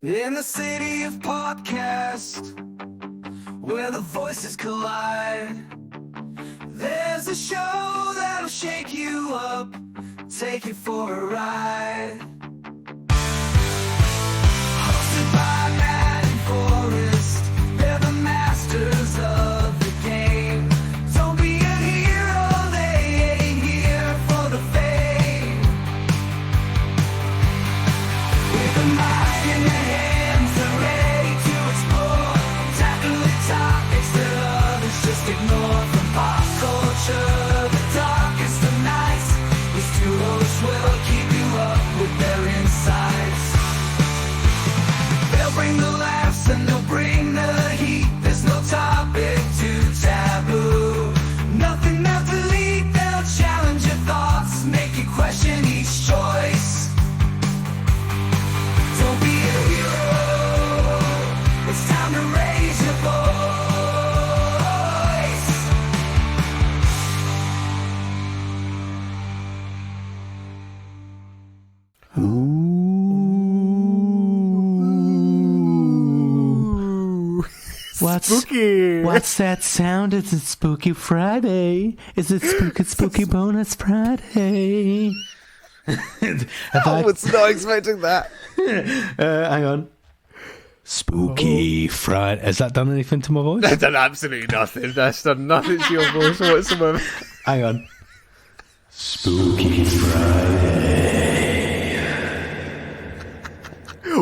In the city of podcast, where the voices collide, there's a show that'll shake you up, take you for a ride. Hosted by Matt and Forrest, they're the masters of the game. Don't be a hero, they ain't here for the fame. With a mic in their hands, they're ready to explore, tackle the topics that others just ignore. From pop culture, the darkest of nights, these two hosts will keep you up with their insights. They'll bring the laughs and they'll bring the heat. There's no topic too taboo, nothing left to lead. They'll challenge your thoughts, make you question each choice. Don't be a hero, it's time to raise your voice. Spooky. What's that sound? Is it Spooky Friday? Is it Spooky Bonus Friday? I was not expecting that. Hang on. Spooky Friday. Has that done anything to my voice? That's done absolutely nothing. That's done nothing to your voice whatsoever. Hang on. Spooky Friday.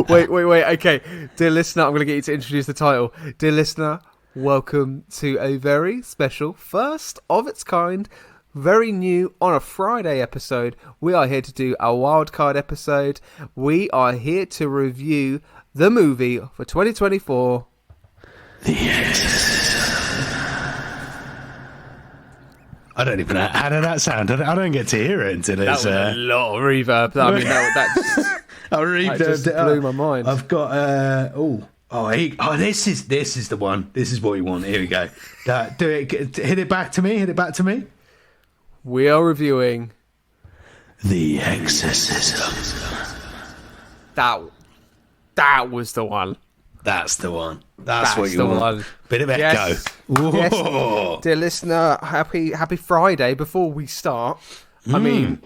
Wait. Okay. Dear listener, I'm going to get you to introduce the title. Dear listener, welcome to a very special, first of its kind, very new on a Friday episode. We are here to do a wildcard episode. We are here to review the movie for 2024. The Exorcism. I don't even know. How did that sound? I don't get to hear it until That it's... was a lot of reverb. I mean, that just blew my mind. I've got... this is the one. This is what we want. Here we go. Do it. Hit it back to me. Hit it back to me. We are reviewing The Exorcism. That was the one. That's the one. That's what you the want. one. Bit of echo. Yes. Whoa. Dear listener, happy Friday. Before we start, I mean,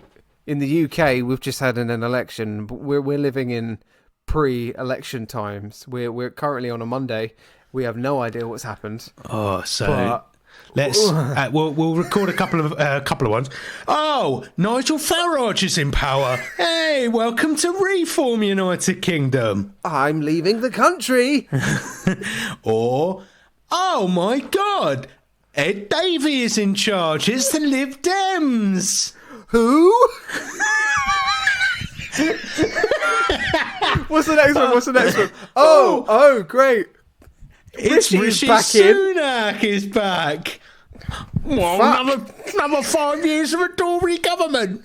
in the UK, we've just had an election. But we're living in pre-election times. We're currently on a Monday. We have no idea what's happened. Oh, so But- let's we'll record a couple of ones. Oh, Nigel Farage is in power. Hey, welcome to Reform United Kingdom. I'm leaving the country. Or, oh my God, Ed Davey is in charge. It's the Lib Dems. Who? What's the next one? Oh, great. It's Rishi Rishi is back in. Sunak is back. Well, another 5 years of a Tory government.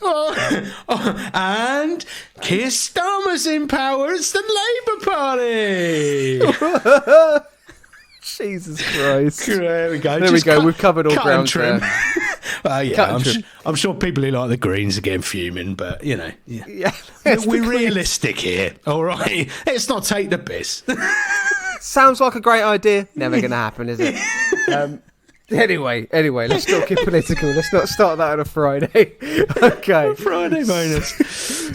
And Keir Starmer's in power. It's the Labour Party. Jesus Christ. There we go. There we go. We've covered all ground there. I'm sure people who like the Greens are getting fuming, but, you know. Yeah. We're realistic here, all right? Let's not take the piss. Sounds like a great idea. Never going to happen, is it? Anyway, let's not get political. Let's not start that on a Friday. Okay. Friday bonus.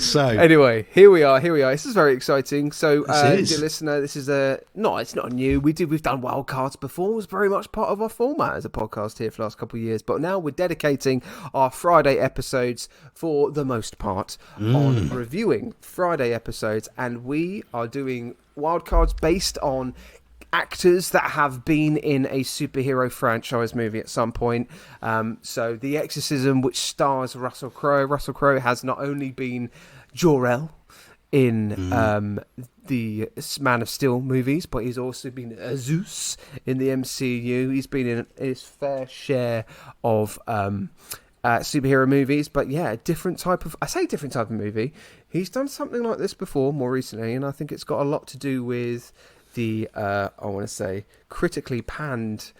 So, Anyway, here we are. This is very exciting. So, This is. dear listener, this is it's not new. We've done wildcards before. It was very much part of our format as a podcast here for the last couple of years. But now we're dedicating our Friday episodes for the most part on reviewing Friday episodes, and we are doing wildcards based on actors that have been in a superhero franchise movie at some point. So The Exorcism, which stars Russell Crowe. Russell Crowe has not only been Jor-El in the Man of Steel movies, but he's also been Zeus in the MCU. He's been in his fair share of superhero movies, but yeah, different type of movie. He's done something like this before more recently, and I think it's got a lot to do with the I want to say critically panned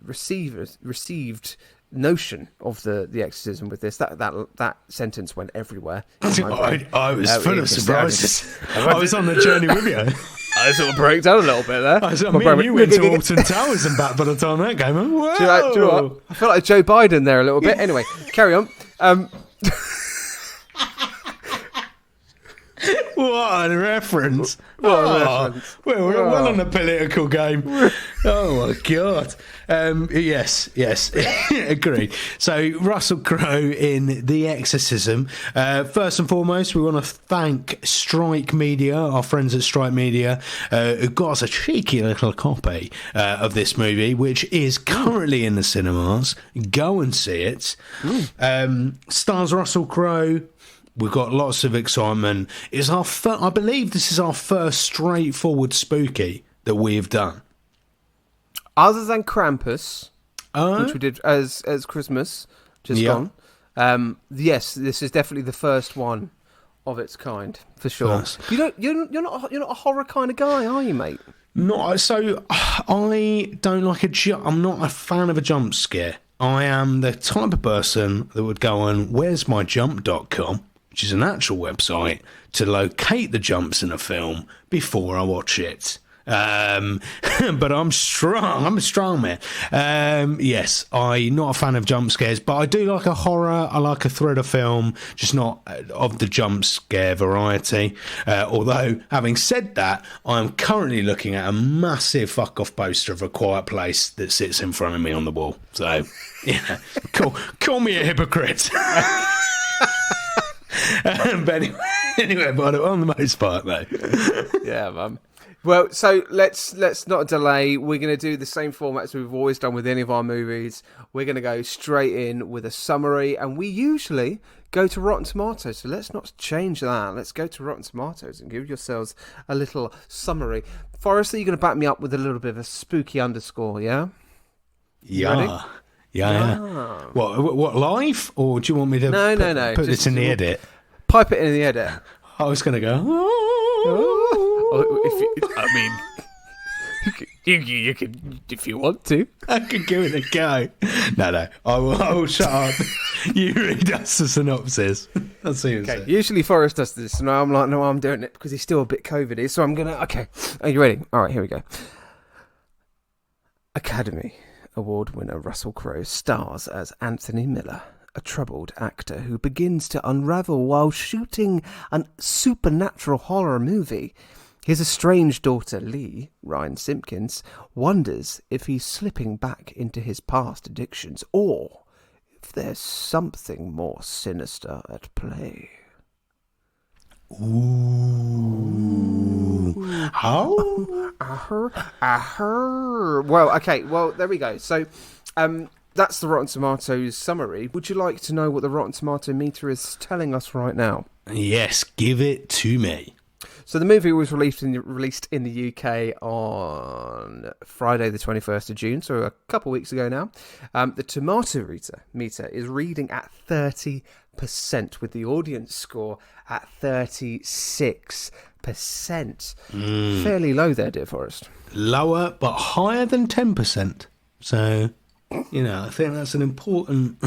received notion of the exorcism with this. That sentence went everywhere. in my brain. I was full of surprises. I I was on the journey with you. I sort of broke down a little bit there. Me and you went to Alton Towers and back by the time that came. Whoa. Do you know what? I feel like Joe Biden there a little bit. Anyway, carry on. What a reference. Reference. We're well on the political game. Oh, my God. Yes, agreed. So, Russell Crowe in The Exorcism. First and foremost, we want to thank Strike Media, our friends at Strike Media, who got us a cheeky little copy of this movie, which is currently in the cinemas. Go and see it. Stars Russell Crowe. We've got lots of excitement. It's I believe this is our first straightforward spooky that we've done. Other than Krampus, which we did as Christmas just gone. Yes, this is definitely the first one of its kind for sure. First. You're not a horror kind of guy, are you, mate? Not so. I don't like I'm not a fan of a jump scare. I am the type of person that would go on where'smyjump.com, which is an actual website, to locate the jumps in a film before I watch it. But I'm strong. I'm a strong man. Yes, I'm not a fan of jump scares, but I do like a horror. I like a thriller film, just not of the jump scare variety. Although, having said that, I'm currently looking at a massive fuck off poster of A Quiet Place that sits in front of me on the wall. So, yeah, call me a hypocrite. But anyway, but on the most part, though. Yeah, man. Well, so let's not delay. We're going to do the same format as we've always done with any of our movies. We're going to go straight in with a summary, and we usually go to Rotten Tomatoes. So let's not change that. Let's go to Rotten Tomatoes and give yourselves a little summary. Forrest, are you going to back me up with a little bit of a spooky underscore? Yeah. Yeah. Yeah. What live, or do you want me to no. put this in the edit? Pipe it in the edit. I was going to go. You can if you want to. I could give it a go. No. I will shut up. You read us the synopsis. I'll see you in a sec. Usually Forrest does this, and I'm like, no, I'm doing it because he's still a bit COVID-y. So I'm gonna. Okay, are you ready? All right, here we go. Academy Award winner Russell Crowe stars as Anthony Miller, a troubled actor who begins to unravel while shooting a supernatural horror movie. His estranged daughter, Lee, Ryan Simpkins, wonders if he's slipping back into his past addictions or if there's something more sinister at play. Ooh. How? Well, okay, well, there we go. So, that's the Rotten Tomatoes summary. Would you like to know what the Rotten Tomato meter is telling us right now? Yes, give it to me. So the movie was released in the UK on Friday the 21st of June, so a couple of weeks ago now. The tomato meter is reading at 30%, with the audience score at 36%. Fairly low there, dear Forrest. Lower, but higher than 10%. So, I think that's an important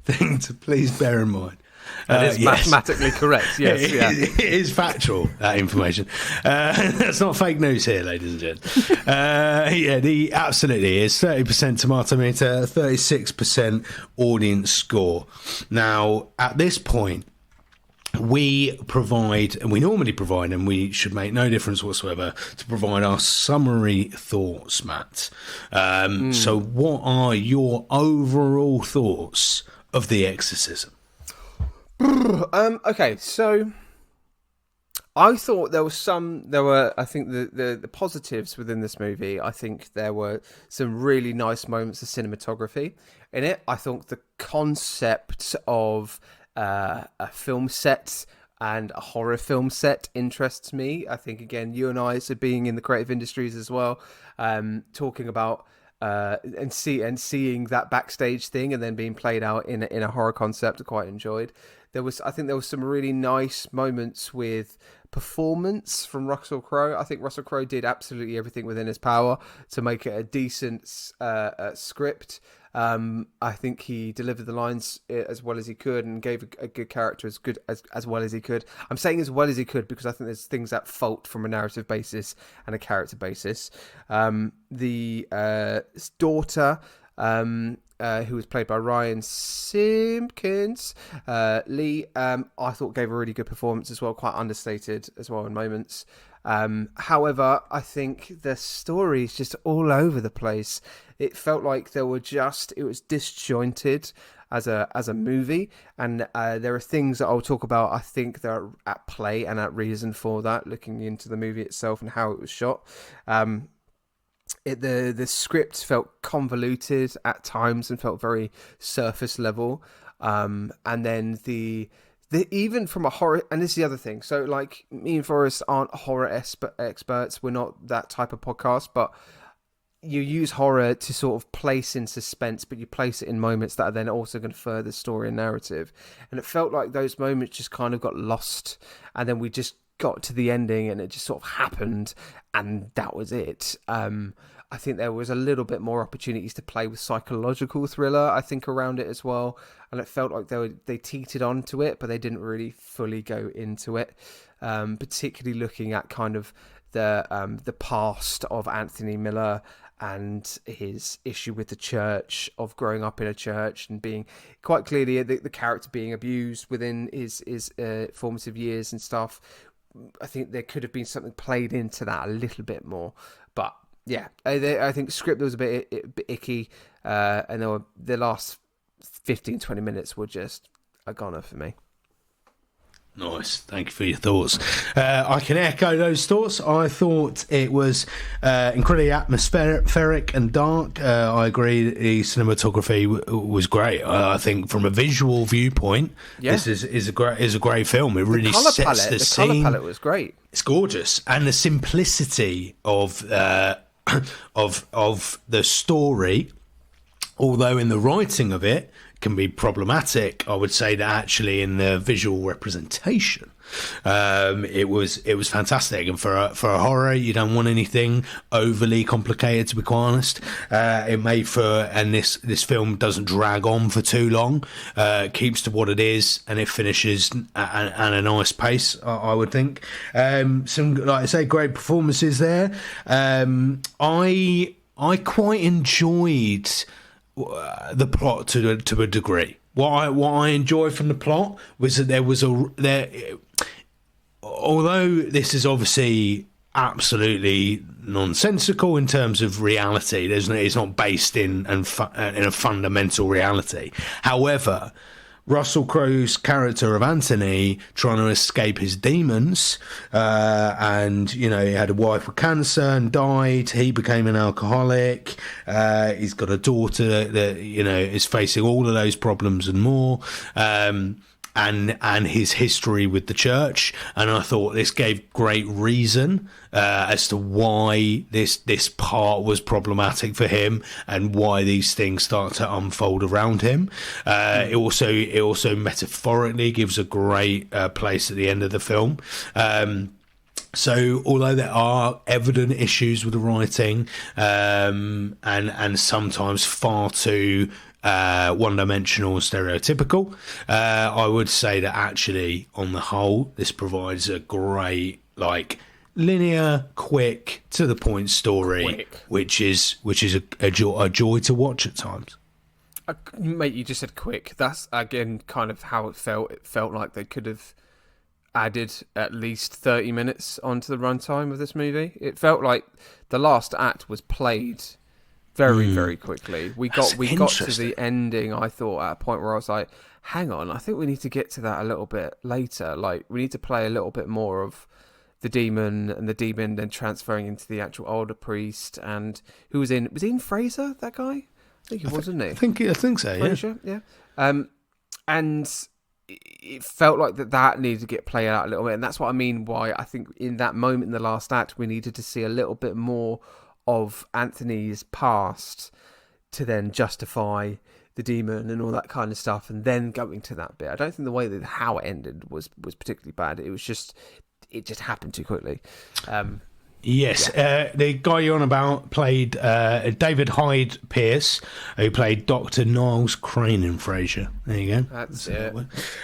thing to please bear in mind. That is mathematically correct, yes. Yeah. It is factual, that information. That's not fake news here, ladies and gents. Absolutely is 30% tomato meter, 36% audience score. Now, at this point, we normally provide, and we should make no difference whatsoever, to provide our summary thoughts, Matt. So what are your overall thoughts of The Exorcism? Okay, so I thought I think the positives within this movie, I think there were some really nice moments of cinematography in it. I think the concept of a film set and a horror film set interests me. I think, again, you and I, so being in the creative industries as well, talking about and seeing that backstage thing and then being played out in a horror concept, I quite enjoyed. I think there was some really nice moments with performance from Russell Crowe. I think Russell Crowe did absolutely everything within his power to make it a decent script. I think he delivered the lines as well as he could and gave a good character as well as he could. I'm saying as well as he could because I think there's things that fault from a narrative basis and a character basis. The daughter, who was played by Ryan Simpkins, Lee, I thought gave a really good performance as well, quite understated as well in moments. However, I think the story is just all over the place. It felt like it was disjointed as a movie, and there are things that I'll talk about. I think that are at play and at reason for that, looking into the movie itself and how it was shot. The script felt convoluted at times and felt very surface level, and then the even from a horror, and this is the other thing. So, like, me and Forrest aren't horror experts. We're not that type of podcast, but you use horror to sort of place in suspense, but you place it in moments that are then also going to further story and narrative. And it felt like those moments just kind of got lost, and then we just got to the ending, and it just sort of happened, and that was it. I think there was a little bit more opportunities to play with psychological thriller, I think, around it as well. And it felt like they teetered onto it, but they didn't really fully go into it. Particularly looking at kind of the past of Anthony Miller and his issue with the church, of growing up in a church and being quite clearly the character being abused within his formative years and stuff. I think there could have been something played into that a little bit more, but yeah, I think script was a bit icky, and the last 15-20 minutes were just a goner for me. Nice, thank you for your thoughts. I can echo those thoughts. I thought it was incredibly atmospheric and dark. I agree, the cinematography was great. I think from a visual viewpoint, this is a great film. It really sets the scene. The colour palette was great. It's gorgeous, and the simplicity of the story, although in the writing of it can be problematic, I would say that actually in the visual representation, it was fantastic. And for a horror, you don't want anything overly complicated, to be quite honest. It made for, and this film doesn't drag on for too long. It keeps to what it is, and it finishes at a nice pace, I would think. Some, like I say, great performances there. I quite enjoyed the plot to a degree. What I enjoyed from the plot was that although this is obviously absolutely nonsensical in terms of reality, it's not based in a fundamental reality. However, Russell Crowe's character of Anthony trying to escape his demons, and he had a wife with cancer and died. He became an alcoholic. He's got a daughter that is facing all of those problems and more. And his history with the church, and I thought this gave great reason as to why this part was problematic for him and why these things start to unfold around him. It also metaphorically gives a great place at the end of the film. So although there are evident issues with the writing, and sometimes far too one-dimensional and stereotypical, I would say that actually on the whole this provides a great, linear, quick, to the point story, which is a joy to watch at times. Mate, you just said quick. That's again kind of how it felt. It felt like they could have added at least 30 minutes onto the runtime of this movie. It felt like the last act was played very, very quickly. We got to the ending, I thought, at a point where I was like, hang on, I think we need to get to that a little bit later. We need to play a little bit more of the demon, and the demon then transferring into the actual older priest, and who was Ian Fraser, that guy? I think he was, wasn't he? I think so, Fraser, yeah. And it felt like that needed to get played out a little bit, and that's what I mean why I think in that moment in the last act we needed to see a little bit more of Anthony's past to then justify the demon and all that kind of stuff, and then going to that bit. I don't think the way that how it ended was particularly bad. It just happened too quickly. Yes, the guy you're on about played David Hyde Pierce, who played Dr. Niles Crane in Frasier. There you go. That's it.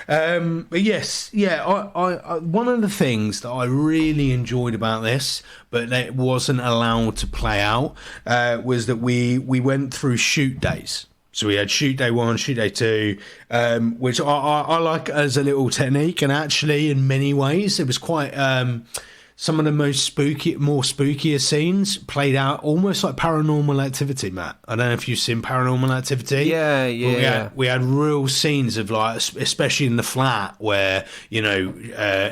But yes, yeah, I one of the things that I really enjoyed about this, but that wasn't allowed to play out, was that we went through shoot days. So we had shoot day 1, shoot day 2, which I like as a little technique, and actually in many ways it was quite... some of the more spookier scenes played out almost like Paranormal Activity, Matt. I don't know if you've seen Paranormal Activity. Yeah. We had real scenes of, like, especially in the flat, where, you know,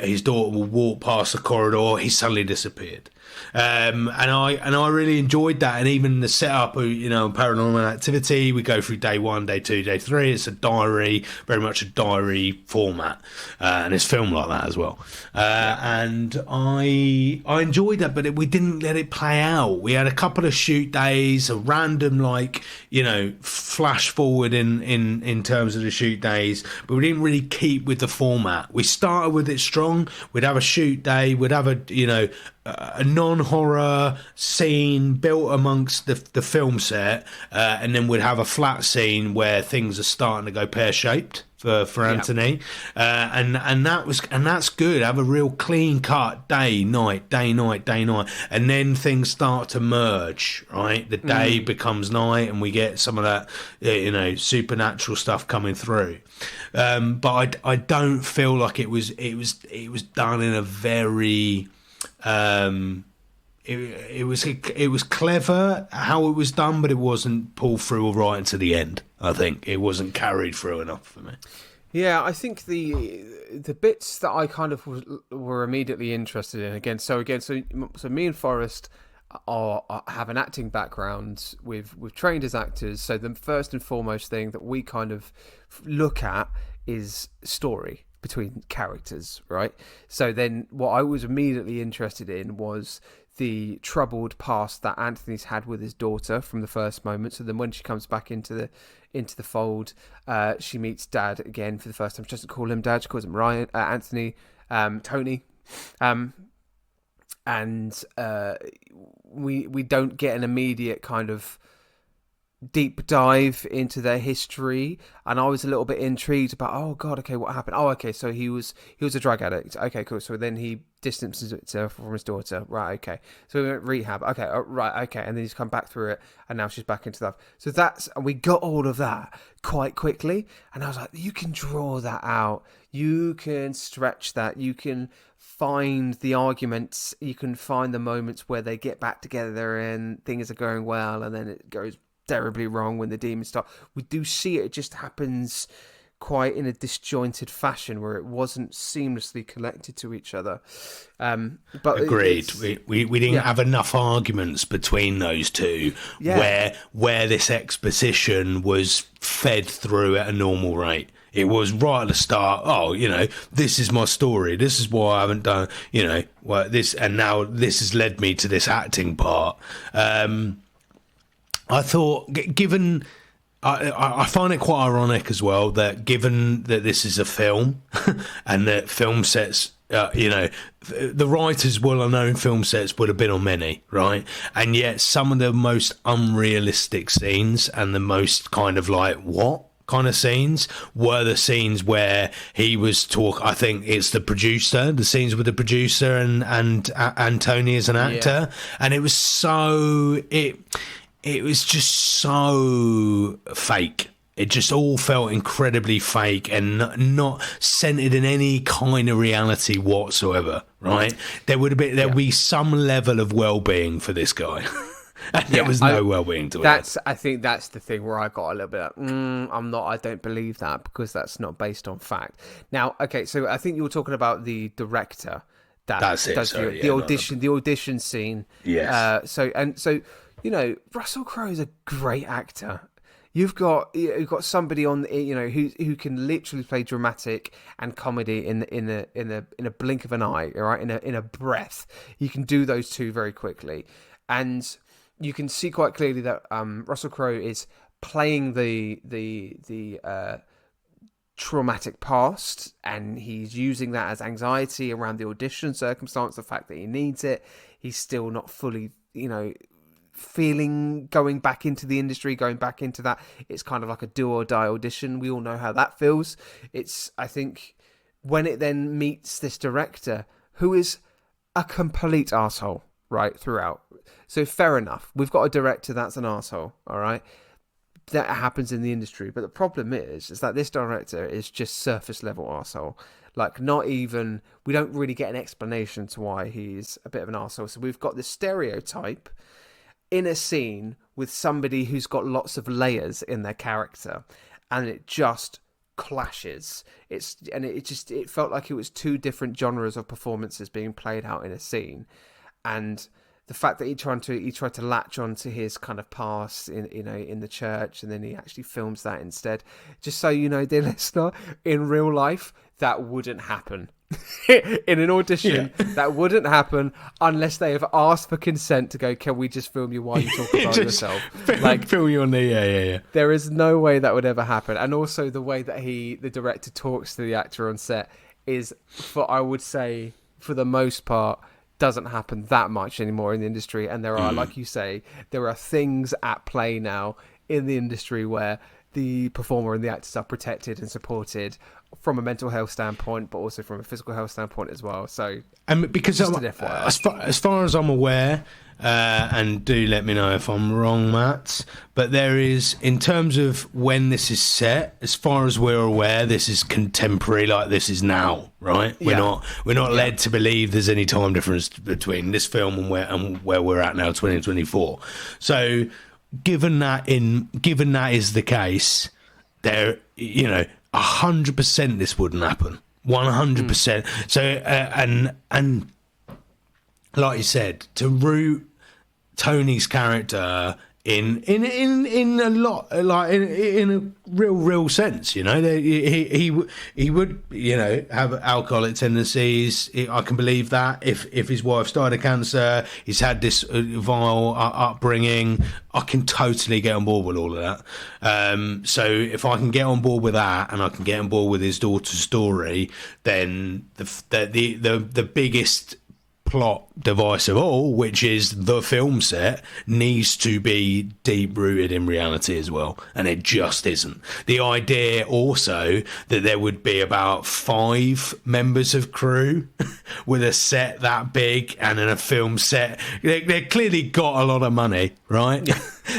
his daughter will walk past the corridor, he suddenly disappeared. And I really enjoyed that, and even the setup of, you know, Paranormal Activity, we go through day 1, day 2, day 3. It's a diary, very much a diary format, and it's filmed like that as well. And I enjoyed that, but we didn't let it play out. We had a couple of shoot days, a random, like, you know, flash forward in terms of the shoot days, but we didn't really keep with the format. We started with it strong. We'd have a shoot day, we'd have a non-horror scene built amongst the film set, and then we'd have a flat scene where things are starting to go pear-shaped for Anthony, and that's good. Have a real clean cut day night, and then things start to merge. Right, the day becomes night, and we get some of that, you know, supernatural stuff coming through. But I don't feel like it was done in a very it was clever how it was done, but it wasn't pulled through right into the end. I think it wasn't carried through enough for me. Yeah, I think the bits that I kind of were immediately interested in so me and Forrest have an acting background. We've trained as actors, so the first and foremost thing that we kind of look at is story between characters, right? So then what I was immediately interested in was the troubled past that Anthony's had with his daughter from the first moment. So then when she comes back into the fold, she meets Dad again for the first time. She doesn't call him Dad, she calls him Anthony, Tony. And we don't get an immediate kind of deep dive into their history, and I was a little bit intrigued about, oh god, okay, what happened? Oh, okay, so he was a drug addict. Okay, cool. So then he distances himself from his daughter. Right, okay. So we went rehab. Okay, right, okay. And then he's come back through it, and now she's back into love. So and we got all of that quite quickly, and I was like, you can draw that out. You can stretch that. You can find the arguments. You can find the moments where they get back together and things are going well, and then it goes terribly wrong when the demons start. We do see it just happens quite in a disjointed fashion where it wasn't seamlessly connected to each other. But agreed. We didn't have enough arguments between those two where this exposition was fed through at a normal rate. It was right at the start. Oh, you know, this is my story. This is why I haven't done, you know, this, and now this has led me to this acting part. I thought, given, I find it quite ironic as well that given that this is a film and that film sets, you know, the writers will have known film sets would have been on many, right? And yet some of the most unrealistic scenes and the most kind of like, what? Kind of scenes were the scenes where he was I think it's the scenes with the producer and Tony as an actor, and it was so it was just so fake. It just all felt incredibly fake and not centered in any kind of reality whatsoever, right? There would be some level of well-being for this guy. And there was no well-being to it. I think that's the thing where I got a little bit like, I don't believe that, because that's not based on fact. Now, okay, so I think you were talking about the director that's it, the audition scene. Yes. So you know, Russell Crowe is a great actor. You've got somebody on, you know, who can literally play dramatic and comedy in a blink of an eye, right? In a breath. You can do those two very quickly, and you can see quite clearly that Russell Crowe is playing the traumatic past, and he's using that as anxiety around the audition circumstance, the fact that he needs it. He's still not fully, feeling going back into the industry, going back into that. It's kind of like a do or die audition. We all know how that feels. I think when it then meets this director who is a complete arsehole, right, throughout. So fair enough. We've got a director that's an arsehole, all right? That happens in the industry. But the problem is that this director is just surface level arsehole. Like, not even, we don't really get an explanation to why he's a bit of an arsehole. So we've got this stereotype in a scene with somebody who's got lots of layers in their character, and it just clashes. It felt like it was two different genres of performances being played out in a scene, and the fact that he tried to latch onto his kind of past in the church, and then he actually films that instead. Just so you know, dear listener, in real life that wouldn't happen. In an audition, that wouldn't happen unless they have asked for consent to go, can we just film you while you talk about yourself? Film you on the yeah. There is no way that would ever happen. And also the way that the director talks to the actor on set is, I would say, for the most part, doesn't happen that much anymore in the industry. And there are, like you say, there are things at play now in the industry where the performer and the actors are protected and supported from a mental health standpoint, but also from a physical health standpoint as well. So, because as far as I'm aware, and do let me know if I'm wrong, Matt, but there is, in terms of when this is set, as far as we're aware, this is contemporary, like this is now, right? We're not led to believe there's any time difference between this film and where we're at now, 2024. So, given that is the case, there, 100% this wouldn't happen. 100%. So, and like you said, to root Tony's character in a lot, like in a real sense, he would, have alcoholic tendencies. I can believe that if his wife's died of cancer, he's had this vile upbringing. I can totally get on board with all of that. So if I can get on board with that, and I can get on board with his daughter's story, then the biggest plot device of all, which is the film set, needs to be deep rooted in reality as well, and it just isn't. The idea also that there would be about 5 members of crew with a set that big and in a film set, they clearly got a lot of money, right?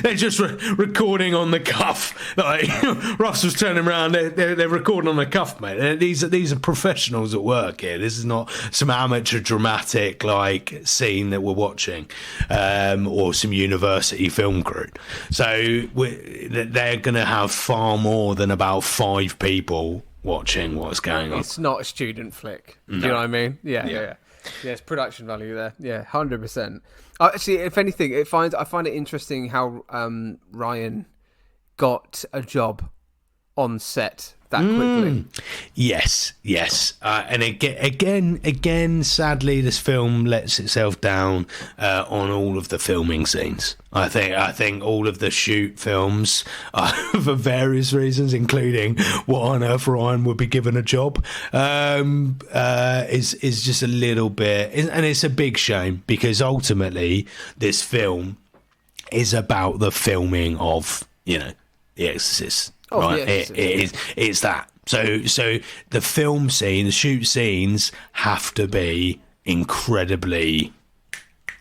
They're just recording on the cuff. Like Russ was turning around, they're recording on the cuff, mate. These are professionals at work here. This is not some amateur dramatic like scene that we're watching, or some university film crew. So they're going to have far more than about 5 people watching what's going on. It's not a student flick. No. Do you know what I mean? Yeah. Yeah, it's production value there. Yeah, 100%. Actually, if anything, I find it interesting how Ryan got a job on set that quickly. Yes. And again, sadly, this film lets itself down on all of the filming scenes. I think all of the shoot films, for various reasons, including what on earth Ryan would be given a job, is just a little bit, and it's a big shame, because ultimately this film is about the filming of, The Exorcist. Right, it's that. So the film scene, the shoot scenes have to be incredibly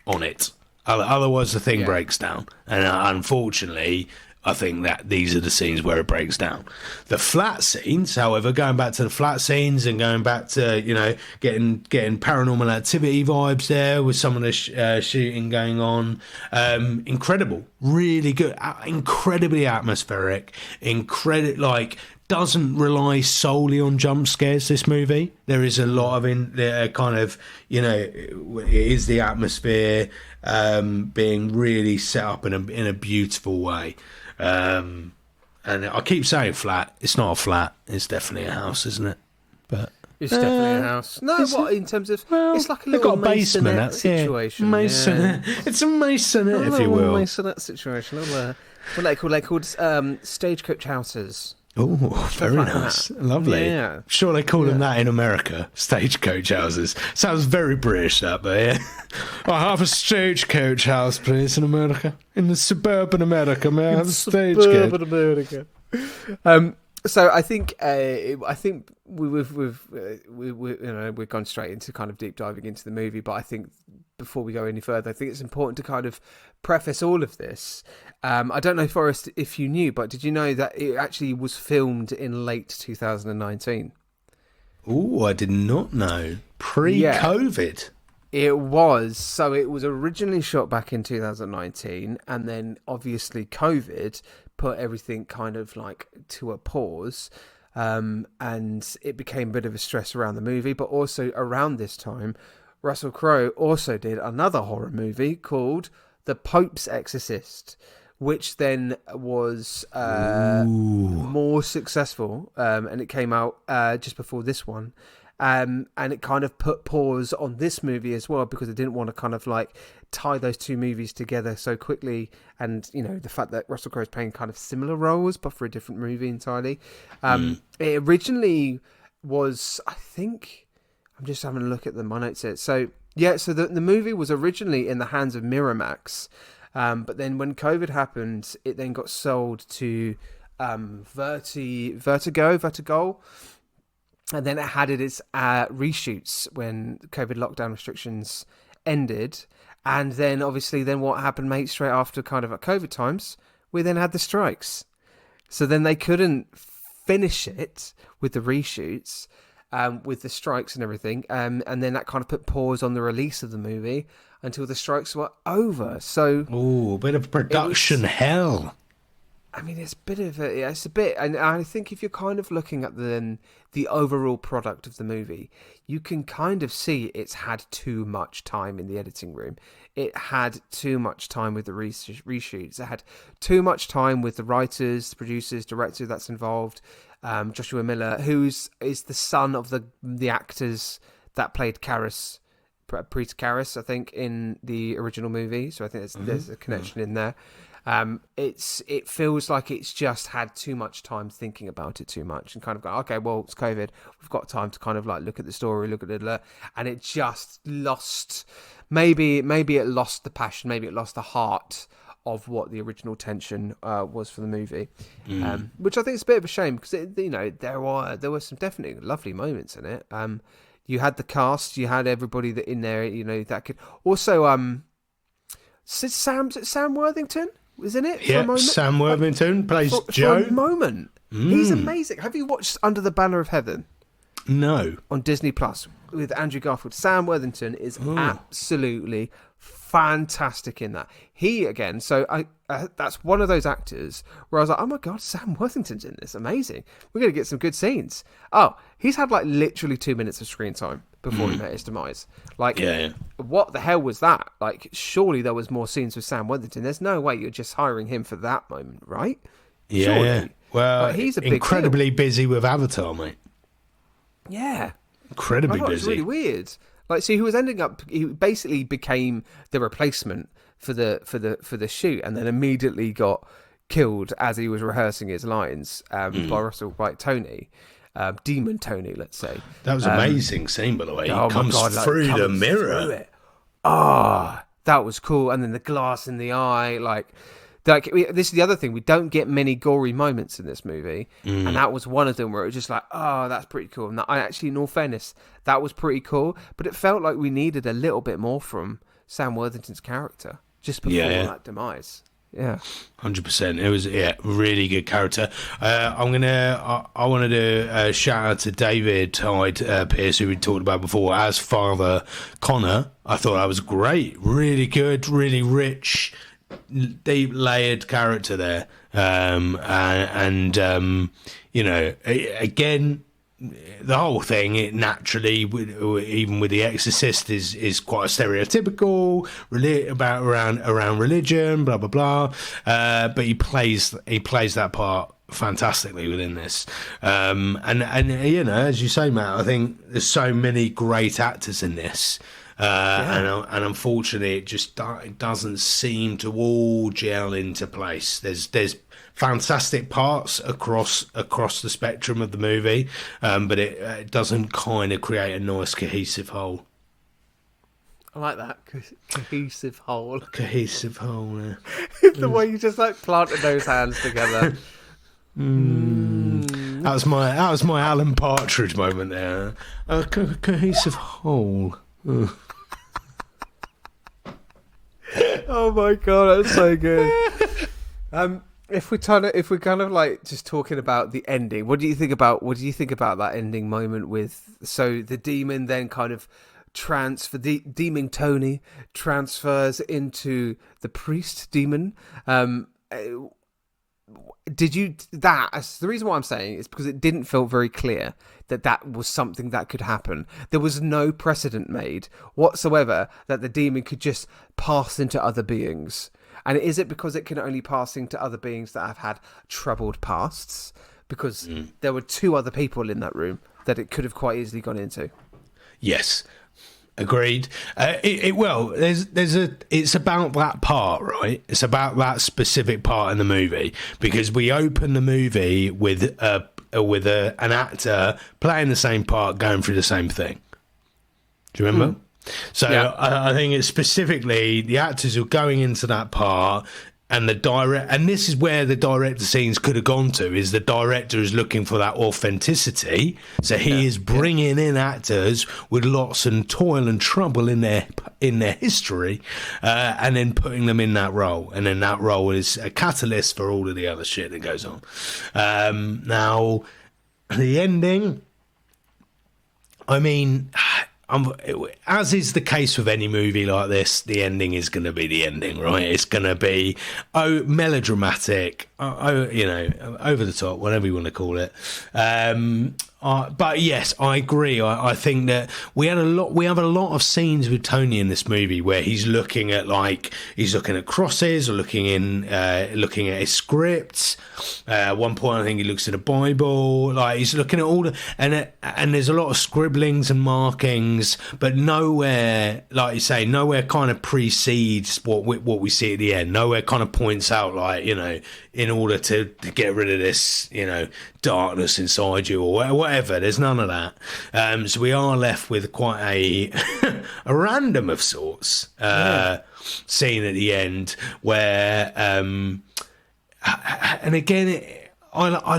on it. Otherwise, the thing breaks down. And unfortunately, I think that these are the scenes where it breaks down. The flat scenes, however, going back to the flat scenes and going back to, getting Paranormal Activity vibes there with some of the shooting going on. Incredible. Really good. Incredibly atmospheric. Doesn't rely solely on jump scares, this movie. There is a lot of it is the atmosphere being really set up in a beautiful way. And I keep saying flat. It's not a flat. It's definitely a house, isn't it? But it's definitely a house. No, in terms of, it's like a they've little got a basement situation. Masonette. Yeah. It's a masonette, if you will. Masonette situation. What are they called? Stagecoach houses. Oh, very like nice. that. Lovely. Yeah. Sure they call them that in America. Stagecoach houses. Sounds very British, that, but yeah. I have a stagecoach house, please, in America. In the suburban America, may I have a stagecoach? America. So I think we've gone straight into kind of deep diving into the movie, but I think before we go any further, I think it's important to kind of preface all of this. I don't know, Forrest, if you knew, but did you know that it actually was filmed in late 2019? Oh, I did not know. Pre-COVID. It was. So it was originally shot back in 2019, and then obviously COVID put everything kind of like to a pause, and it became a bit of a stress around the movie. But also around this time, Russell Crowe also did another horror movie called The Pope's Exorcist, which then was more successful, and it came out just before this one. And it kind of put pause on this movie as well, because they didn't want to kind of like tie those two movies together so quickly. And, you know, the fact that Russell Crowe is playing kind of similar roles, but for a different movie entirely. It originally was, I think, I'm just having a look at my notes here. So, yeah, so the movie was originally in the hands of Miramax. But then when COVID happened, it then got sold to Vertigo. And then it had its reshoots when COVID lockdown restrictions ended. And then obviously what happened, mate, straight after kind of at COVID times, we then had the strikes. So then they couldn't finish it with the reshoots, with the strikes and everything. And then that kind of put pause on the release of the movie until the strikes were over. So, a bit of production hell. I mean, it's a bit, and I think if you're kind of looking at the overall product of the movie, you can kind of see it's had too much time in the editing room. It had too much time with the reshoots. It had too much time with the writers, the producers, director that's involved. Joshua Miller, is the son of the actors that played Priest Karras, I think, in the original movie. So I think there's a connection in there. It feels like it's just had too much time thinking about it too much and kind of go, okay, well, it's COVID, we've got time to kind of like look at the story, look at it, and it just lost, maybe it lost the passion, maybe it lost the heart of what the original tension was for the movie, which I think is a bit of a shame, because there were some definitely lovely moments in it. You had the cast, you had everybody that in there, that could also Sam Worthington was in it for a moment. Sam Worthington plays Joe. For a moment. He's amazing. Have you watched Under the Banner of Heaven? No. On Disney Plus with Andrew Garfield. Sam Worthington is absolutely fantastic in that. He, again, so that's one of those actors where I was like, oh my God, Sam Worthington's in this. Amazing. We're going to get some good scenes. Oh, he's had like literally 2 minutes of screen time before he met his demise. Like, what the hell was that? Like, surely there was more scenes with Sam Worthington. There's no way you're just hiring him for that moment, right? Yeah. Surely. Well, like, he's a big incredibly deal. busy with Avatar, mate. Yeah. Incredibly busy. It was really weird. Like, so he basically became the replacement for the shoot, and then immediately got killed as he was rehearsing his lines by Russell White Tony. Demon Tony, let's say. That was an amazing scene, by the way. He comes through the mirror. That was cool. And then the glass in the eye, this is the other thing. We don't get many gory moments in this movie, and that was one of them where it was just like, oh, that's pretty cool. And I actually, in all fairness, that was pretty cool. But it felt like we needed a little bit more from Sam Worthington's character just before that demise. Yeah, 100%. It was really good character. I want to do a shout out to David Hyde Pierce, who we talked about before as Father Connor. I thought that was great, really good, really rich, deep layered character there. Again, the whole thing, it naturally, even with The Exorcist, is quite stereotypical around religion, blah blah blah. But he plays that part fantastically within this. And as you say, Matt, I think there's so many great actors in this. And unfortunately, it doesn't seem to all gel into place. There's fantastic parts across the spectrum of the movie, but it doesn't kind of create a nice cohesive whole. I like that cohesive whole. Cohesive whole. Yeah. The way you just like planted those hands together. That was my Alan Partridge moment there. A cohesive whole. Oh my god, that's so good. If we're kind of like just talking about the ending, what do you think about that ending moment with the demon then kind of the demon Tony transfers into the priest demon? The reason why I'm saying is because it didn't feel very clear that was something that could happen. There was no precedent made whatsoever that the demon could just pass into other beings. And is it because it can only pass into other beings that have had troubled pasts? Because there were 2 other people in that room that it could have quite easily gone into. Yes. Agreed. It's about that part, right? It's about that specific part in the movie, because we open the movie with an actor playing the same part, going through the same thing. Do you remember? So yeah. I think it's specifically the actors who are going into that part. And and this is where the director scenes could have gone to, is the director is looking for that authenticity. So he is bringing in actors with lots of toil and trouble in their history, and then putting them in that role. And then that role is a catalyst for all of the other shit that goes on. Now, the ending, I mean... as is the case with any movie like this, the ending is going to be the ending, right? It's going to be melodramatic, over the top, whatever you want to call it. But yes, I agree. I think that we have a lot of scenes with Tony in this movie where he's looking at crosses, or looking at his scripts. At one point, I think he looks at a Bible. Like, he's looking at all and there's a lot of scribblings and markings, but nowhere, like you say, nowhere kind of precedes what we see at the end. Nowhere kind of points out, like, in order to get rid of this, darkness inside you or whatever. There's none of that. So we are left with quite a random of sorts scene at the end where, and again, I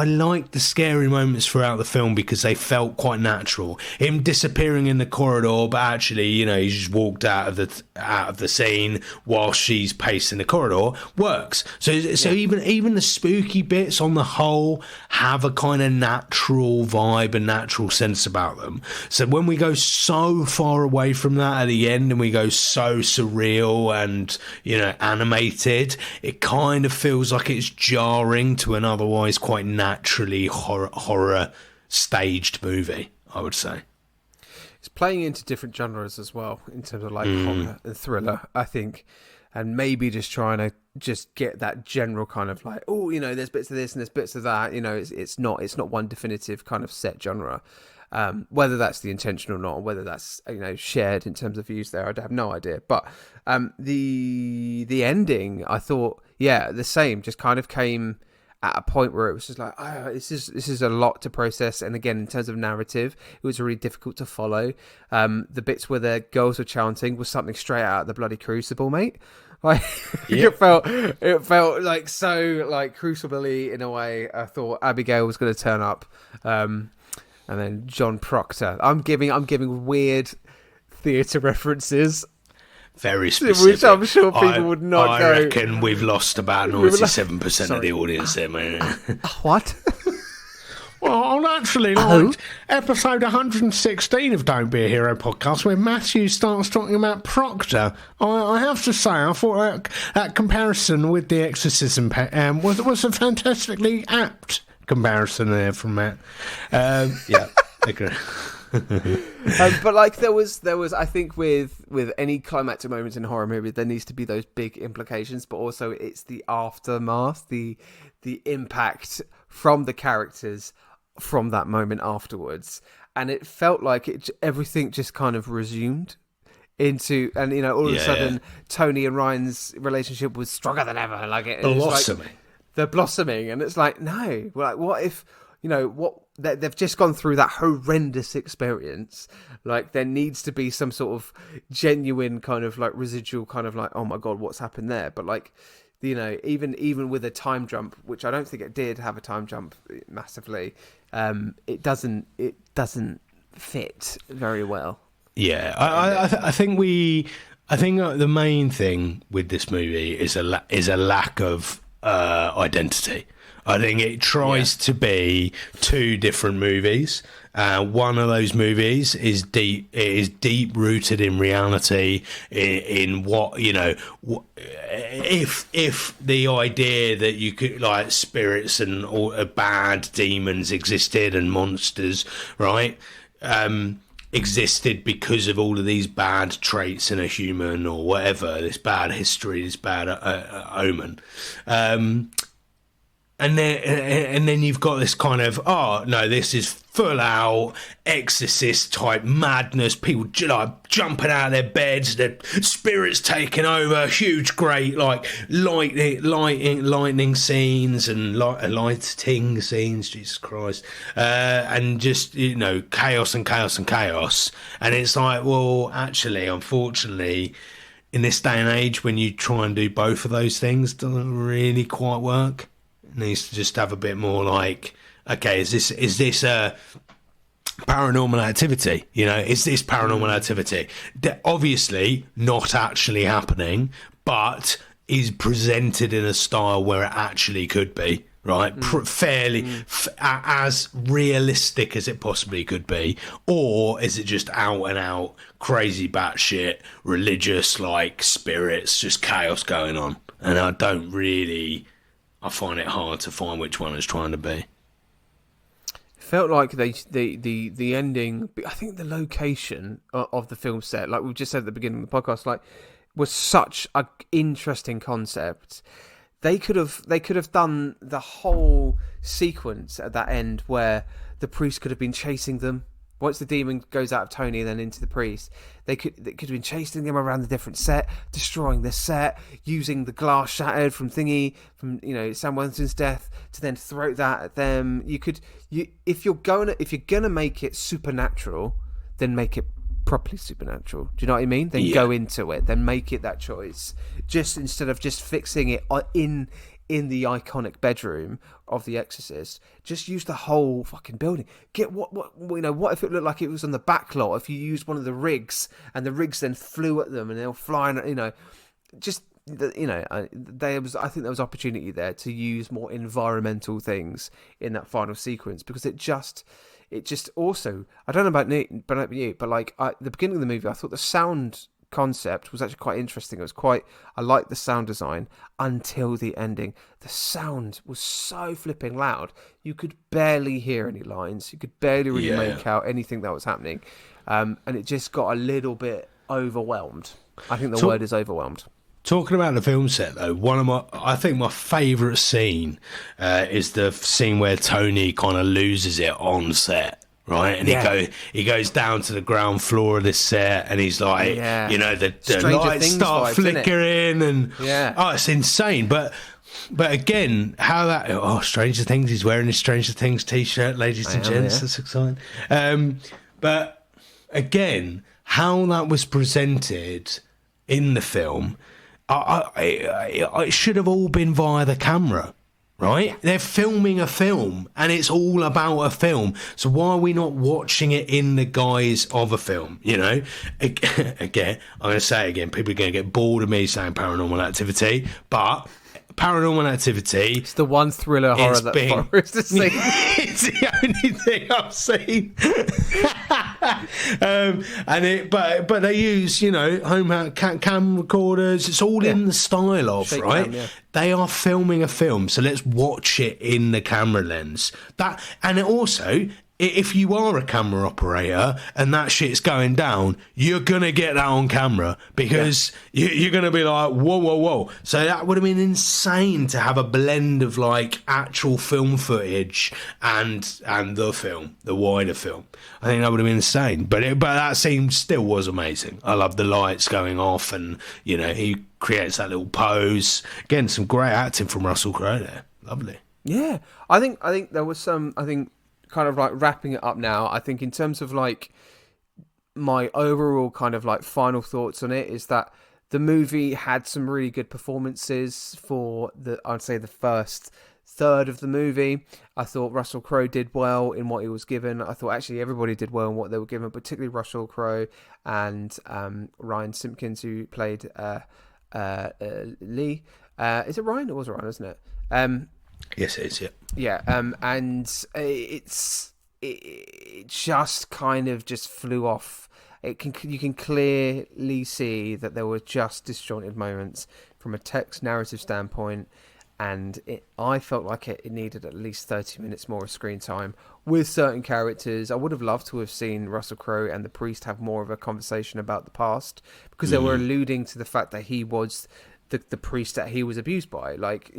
like the scary moments throughout the film because they felt quite natural. Him disappearing in the corridor, but actually, he just walked out of the scene while she's pacing the corridor, works. So even the spooky bits on the whole have a kind of natural vibe and natural sense about them. So when we go so far away from that at the end, and we go so surreal and animated, it kind of feels like it's jarring to an otherwise quite naturally horror staged movie, I would say. It's playing into different genres as well, in terms of like horror and thriller, I think, and maybe just trying to just get that general kind of like, there's bits of this and there's bits of that. It's not one definitive kind of set genre. Whether that's the intention or not, or whether that's shared in terms of views there, I have no idea. But the ending, I thought, the same, just kind of came at a point where it was just like, this is a lot to process. And again, in terms of narrative, it was really difficult to follow. The bits where the girls were chanting was something straight out of the bloody Crucible, mate. Like, it felt like so like Crucible-y in a way. I thought Abigail was going to turn up, and then John Proctor. I'm giving weird theatre references. Very specific. Which I'm sure people would not go. I reckon we've lost about 97% of the audience there, man. What? Well, I actually liked episode 116 of Don't Be a Hero podcast, where Matthew starts talking about Proctor. I have to say, I thought that comparison with the Exorcism was a fantastically apt comparison there from Matt. Yeah, agree. But like there was I think with any climactic moments in a horror movie, there needs to be those big implications, but also it's the aftermath, the impact from the characters from that moment afterwards. and it felt like everything just kind of resumed into, and all of a sudden Tony and Ryan's relationship was stronger than ever. Like it was Blossoming. like they're blossoming, and it's like, no, like what if they've just gone through that horrendous experience. Like there needs to be some sort of genuine kind of like residual kind of like, oh my god, what's happened there? But like, even with a time jump, which I don't think it did have a time jump massively, it doesn't fit very well. Yeah, I think the main thing with this movie is a lack of identity. I think it tries to be two different movies. One of those movies is deep rooted in reality, in what if the idea that you could, like, spirits and all bad demons existed and monsters, right? Existed because of all of these bad traits in a human or whatever, this bad history, this bad omen. And then you've got this kind of, oh no, this is full out exorcist type madness. People like jumping out of their beds, the spirits taking over, huge, great like lightning scenes and lighting scenes. Jesus Christ, and just chaos and chaos and chaos. And it's like, well, actually, unfortunately, in this day and age, when you try and do both of those things, it doesn't really quite work. Needs to just have a bit more like, okay, is this a paranormal activity? Is this paranormal activity that obviously not actually happening, but is presented in a style where it actually could be, right? Fairly as realistic as it possibly could be, or is it just out and out crazy batshit religious, like spirits, just chaos going on? And I find it hard to find which one it's trying to be. It felt like the ending. I think the location of the film set, like we just said at the beginning of the podcast, like was such an interesting concept. They could have done the whole sequence at that end where the priest could have been chasing them. Once the demon goes out of Tony and then into the priest, they could have been chasing them around the different set, destroying the set, using the glass shattered from Sam Worthington's death to then throw that at them. If you're gonna make it supernatural, then make it properly supernatural. Do you know what I mean? Then go into it. Then make it that choice. Just instead of just fixing it in the iconic bedroom of The Exorcist, just use the whole fucking building. Get what if it looked like it was on the back lot? If you used one of the rigs and the rigs then flew at them and they were flying, I think there was opportunity there to use more environmental things in that final sequence, because it just also, I don't know about you, but like at the beginning of the movie, I thought the sound concept was actually quite interesting. I liked the sound design until the ending. The sound was so flipping loud, you could barely hear any lines, you could barely really make out anything that was happening, and it just got a little bit overwhelmed. I think the word is overwhelmed. Talking about the film set, though, I think my favourite scene is the scene where Tony kind of loses it on set. Right, and he goes down to the ground floor of this set, and he's like, the lights start flickering, and it's insane. But again, how that Stranger Things, he's wearing his Stranger Things t-shirt, ladies and gents. That's exciting. But again, how that was presented in the film, it should have all been via the camera. Right? They're filming a film, and it's all about a film. So why are we not watching it in the guise of a film? Again, I'm going to say it again, people are going to get bored of me saying Paranormal Activity, but Paranormal Activity, it's the one thriller horror that Forrest has seen. It's the only thing I've seen. But they use home cam recorders. It's all in the style of Shake right. Cam, They are filming a film, so let's watch it in the camera lens. And it also, if you are a camera operator and that shit's going down, you're going to get that on camera because you're going to be like, whoa, whoa, whoa. So that would have been insane to have a blend of like actual film footage and the wider film. I think that would have been insane. But that scene still was amazing. I love the lights going off and, you know, he creates that little pose. Again, some great acting from Russell Crowe there. Lovely. Yeah, I think there was some. I think kind of like wrapping it up now. I think in terms of like my overall kind of like final thoughts on it is that the movie had some really good performances for I'd say the first third of the movie. I thought Russell Crowe did well in what he was given. I thought actually everybody did well in what they were given, particularly Russell Crowe and Ryan Simpkins, who played Lee. Is it Ryan? It was Ryan, isn't it? Yes, it is. Yeah. Yeah. And it just kind of just flew off. You can clearly see that there were just disjointed moments from a text narrative standpoint, and I felt like it needed at least 30 minutes more of screen time with certain characters. I would have loved to have seen Russell Crowe and the priest have more of a conversation about the past, because they were alluding to the fact that he was the priest that he was abused by. Like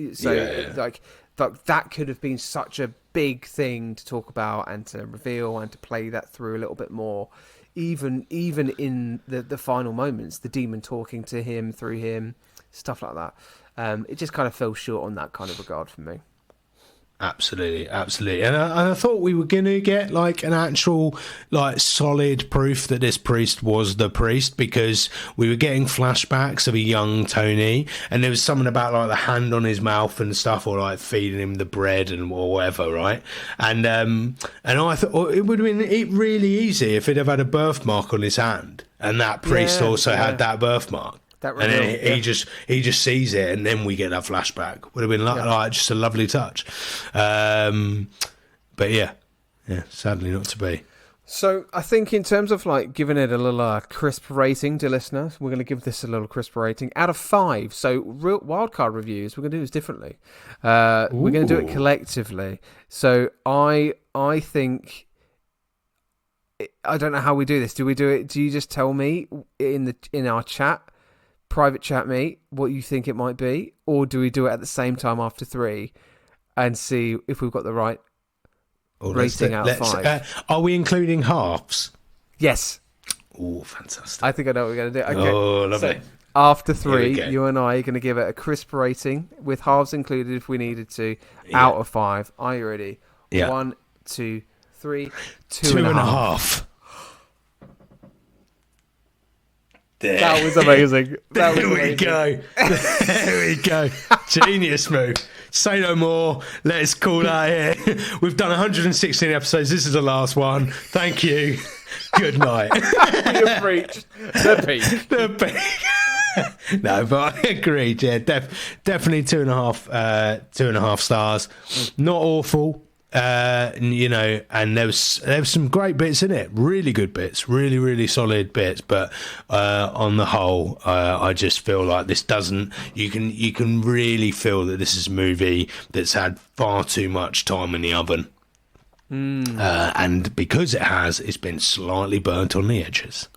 that could have been such a big thing to talk about and to reveal and to play that through a little bit more. Even in the final moments, the demon talking to him through him, stuff like that. It just kind of fell short on that kind of regard for me. Absolutely. And I thought we were going to get like an actual like solid proof that this priest was the priest, because we were getting flashbacks of a young Tony, and there was something about like the hand on his mouth and stuff, or like feeding him the bread or whatever, right? And I thought it would have been really easy if he'd have had a birthmark on his hand, and that priest also had that birthmark. And then he just sees it, and then we get that flashback. Would have been like just a lovely touch. But yeah, sadly not to be. So I think in terms of like giving it a little crisp rating to listeners, we're going to give this a little crisp rating out of 5. So real wildcard reviews, we're going to do this differently. We're going to do it collectively. So I think, I don't know how we do this. Do we do it? Do you just tell me in our chat? Private chat me what you think it might be, or do we do it at the same time after 3 and see if we've got the right rating out of 5? Are we including halves? Yes. Oh, fantastic. I think I know what we're going to do. Okay. Oh, lovely. So after 3, you and I are going to give it a crisp rating with halves included if we needed to, out of 5. Are you ready? Yeah. 1, 2, 3, 2.5. There. That was amazing. There we go. There we go. Genius move. Say no more. Let's call that here. We've done 116 episodes. This is the last one. Thank you. Good night. You've reached the peak. The peak. No, but I agreed. Yeah, definitely 2.5 stars. Not awful. You know, and there was some great bits in it, really good bits, really, really solid bits. But on the whole, I just feel like this doesn't. You can really feel that this is a movie that's had far too much time in the oven, and because it's been slightly burnt on the edges.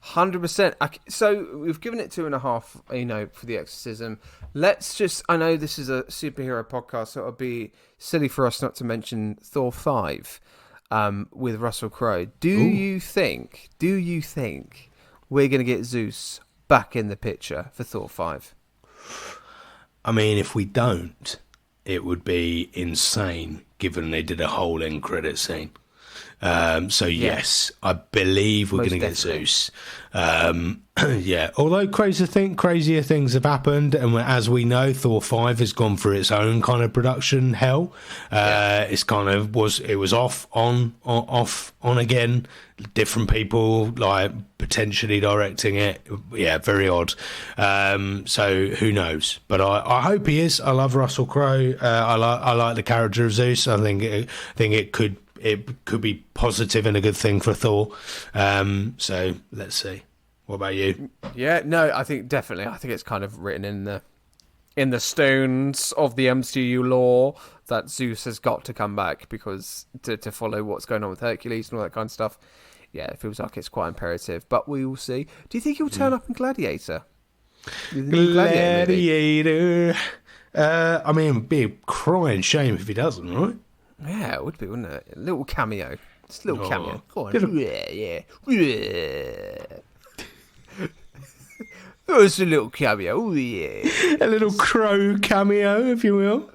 100%. So we've given it 2.5, you know, for the Exorcism. Let's just, I know this is a superhero podcast, so it'll be silly for us not to mention Thor 5 with Russell Crowe. Do you think we're going to get Zeus back in the picture for Thor 5? I mean, if we don't, it would be insane, given they did a whole end credit scene. So yes, I believe we're going to get Zeus. Yeah, although crazier things have happened, and as we know, Thor 5 has gone through its own kind of production hell. It's kind of was off on again, different people like potentially directing it. Yeah, very odd. So who knows? But I hope he is. I love Russell Crowe. I like the character of Zeus. I think it could be positive and a good thing for Thor. So let's see. What about you? Yeah, no, I think definitely. I think it's kind of written in in the stones of the MCU lore that Zeus has got to come back because to follow what's going on with Hercules and all that kind of stuff. Yeah, it feels like it's quite imperative, but we will see. Do you think he'll turn up in Gladiator? Gladiator. I mean, it'd be a crying shame if he doesn't, right? Yeah, it would be, wouldn't it? A little cameo. Just a little cameo. Go on. Little- Yeah. Oh, it's a little cameo. Oh, yeah. A little crow cameo, if you will.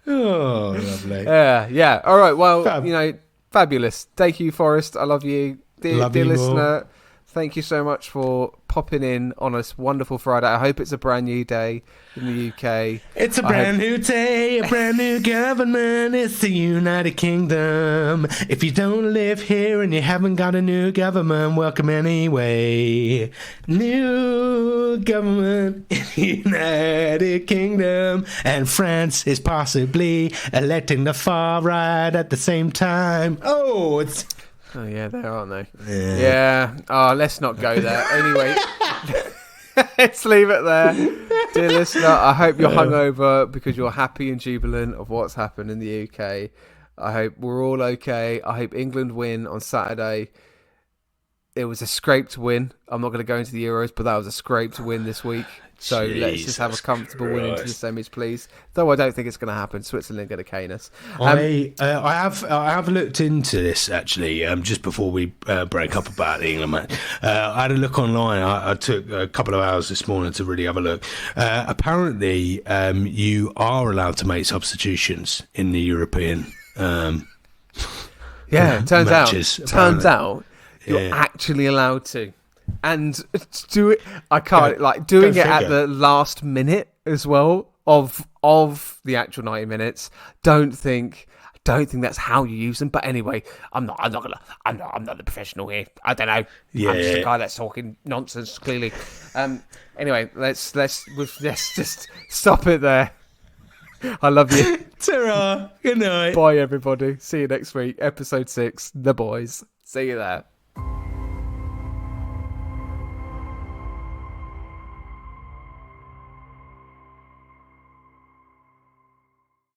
Oh, lovely. Yeah. All right. Well, Fab. Fabulous. Thank you, Forrest. I love you. Dear Love you listener, more. thank you so much for popping in on this wonderful Friday. I hope it's a brand new day in the UK. It's a brand new day, a brand new government. It's the United Kingdom. If you don't live here and you haven't got a new government, welcome anyway. New government in the United Kingdom. And France is possibly electing the far right at the same time. Oh, it's... Oh, yeah, they are, aren't they? Yeah. Oh, let's not go there. Anyway, let's leave it there. Dear listener, I hope you're hungover because you're happy and jubilant of what's happened in the UK. I hope we're all okay. I hope England win on Saturday. It was a scraped win. I'm not going to go into the Euros, but that was a scraped win this week. So let's just have a comfortable win into the semis, please. Though I don't think it's going to happen. Switzerland going to cane us. I have looked into this actually just before we break up about the England match. I had a look online. I took a couple of hours this morning to really have a look. Apparently, you are allowed to make substitutions in the European. Turns matches, out you're actually allowed to. And do it. I can't doing it at the last minute as well of the actual 90 minutes. Don't think that's how you use them. But anyway, I'm not the professional here. I don't know. Yeah. I'm just a guy that's talking nonsense. Clearly. Anyway, let's just stop it there. I love you. Ta-ra. Good night. Bye, everybody. See you next week. Episode 6, The Boys. See you there.